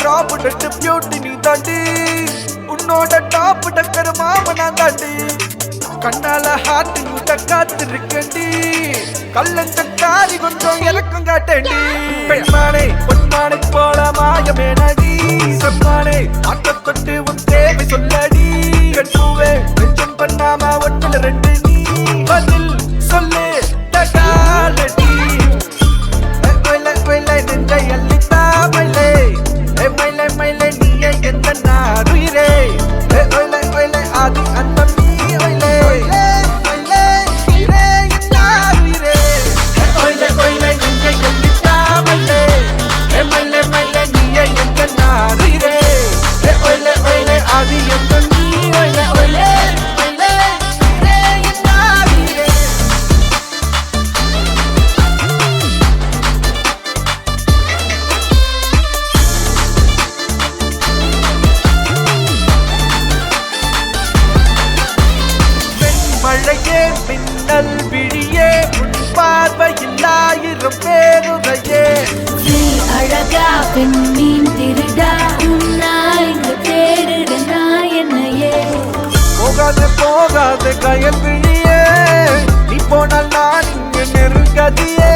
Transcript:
top டட்டு beauty நீ தாண்டி உன்னோட டாப் டக்கர் மாமனா தாண்டி கண்ணால ஹார்ட் முட்ட காத்திருக்கண்டி கள்ளஞ்சக்காரி கொஞ்சம் இலக்கம் காட்டண்டி பெண்மானே பொன்மானை போல மாயமே நடி செம்மானே ஆட்ட தொட்டு உன் தேவை சொல்லடி கட்டுவே நெஞ்சம் பண்ணாம ஒன்றில் ரெண்டு நீ பதில் சொல்லு தட்டாலடி நெஞ்சை அள்ளித்தா மயிலே மயிலே மயிலே நீயே எந்த நாடுயிரே ஆதி அந்த மழையே மின்னல் விழியே உன் பார்வையில் ஆயிரம் பேருரையே நீ அழகா பெண்ணின் திருடா உன்னால் இங்கு தேடுற நான் என்னையே போகாத கயல் விழியே நீ போனால் நான் இங்கு நெருங்கதியே